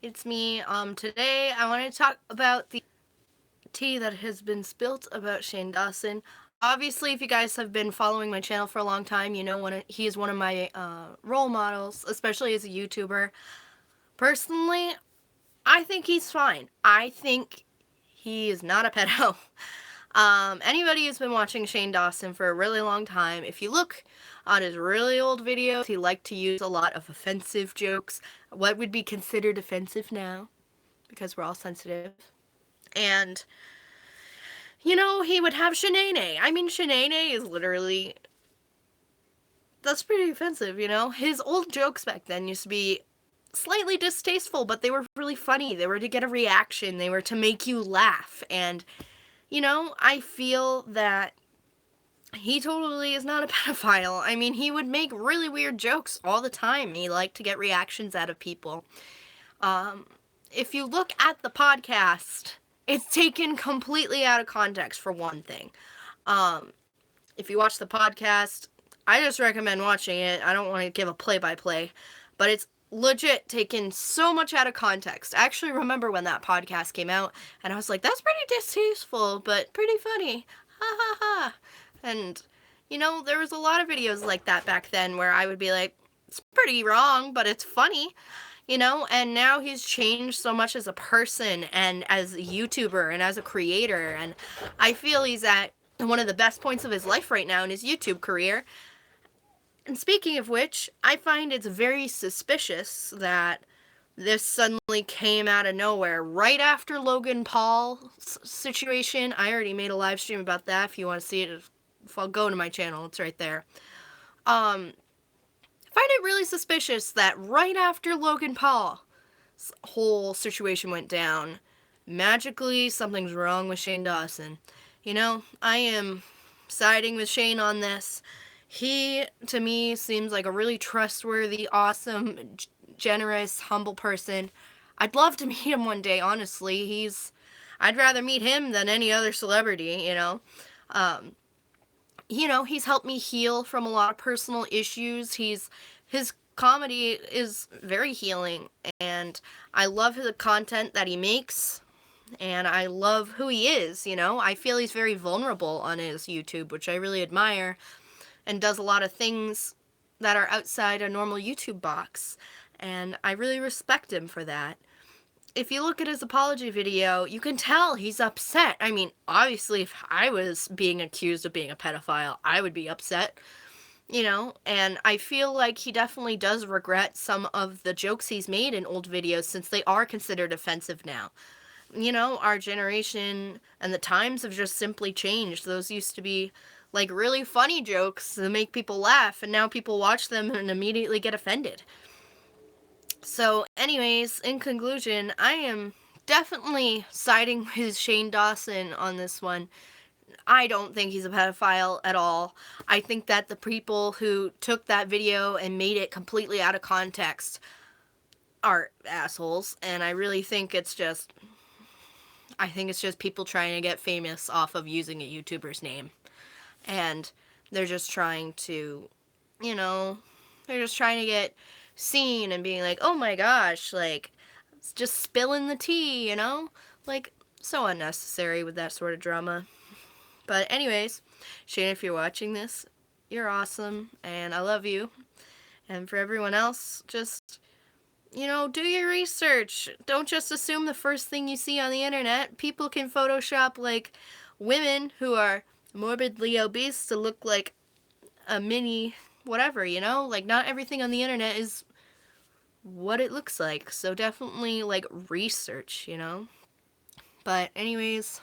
It's me. Today I want to talk about the tea that has been spilt about Shane Dawson. Obviously, if you guys have been following my channel for a long time, you know he is one of my role models, especially as a YouTuber. Personally, I think he's fine. I think he is not a pedo. Anybody who's been watching Shane Dawson for a really long time, if you look on his really old videos, he liked to use a lot of offensive jokes. What would be considered offensive now? Because we're all sensitive. And, he would have Shanae. I mean, Shanae is literally. That's pretty offensive, His old jokes back then used to be slightly distasteful, but they were really funny. They were to get a reaction, they were to make you laugh. And, I feel that he totally is not a pedophile. I mean, he would make really weird jokes all the time. He liked to get reactions out of people. If you look at the podcast, it's taken completely out of context, for one thing. If you watch the podcast, I just recommend watching it. I don't want to give a play-by-play, but it's legit taken so much out of context. I actually remember when that podcast came out, and I was like, that's pretty distasteful, but pretty funny. Ha ha ha. And, there was a lot of videos like that back then where I would be like, it's pretty wrong, but it's funny. And now he's changed so much as a person and as a YouTuber and as a creator, and I feel he's at one of the best points of his life right now in his YouTube career. And speaking of which, I find it's very suspicious that this suddenly came out of nowhere right after Logan Paul's situation. I already made a live stream about that. If you want to see it, if I'll go to my channel, it's right there. I find it really suspicious that right after Logan Paul's whole situation went down, magically something's wrong with Shane Dawson. I am siding with Shane on this. He, to me, seems like a really trustworthy, awesome, generous, humble person. I'd love to meet him one day, honestly. I'd rather meet him than any other celebrity, he's helped me heal from a lot of personal issues. His comedy is very healing, and I love the content that he makes, and I love who he is, I feel he's very vulnerable on his YouTube, which I really admire, and does a lot of things that are outside a normal YouTube box, and I really respect him for that. If you look at his apology video, you can tell he's upset. I mean, obviously, if I was being accused of being a pedophile, I would be upset, and I feel like he definitely does regret some of the jokes he's made in old videos, since they are considered offensive now. Our generation and the times have just simply changed. Those used to be like really funny jokes that make people laugh, and now people watch them and immediately get offended. So anyways, in conclusion, I am definitely siding with Shane Dawson on this one. I don't think he's a pedophile at all. I think that the people who took that video and made it completely out of context are assholes, and I really think it's just people trying to get famous off of using a YouTuber's name. And they're just trying to, get seen and being like, oh my gosh, like, just spilling the tea, Like, so unnecessary with that sort of drama. But anyways, Shane, if you're watching this, you're awesome, and I love you. And for everyone else, just, do your research. Don't just assume the first thing you see on the internet. People can Photoshop, like, women who are morbidly obese to look like a mini whatever, Like, not everything on the internet is what it looks like. So definitely, like, research, But anyways,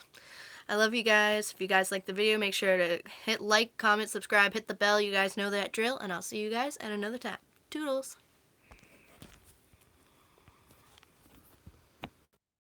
I love you guys. If you guys like the video, make sure to hit like, comment, subscribe, hit the bell. You guys know that drill, and I'll see you guys at another time. Toodles!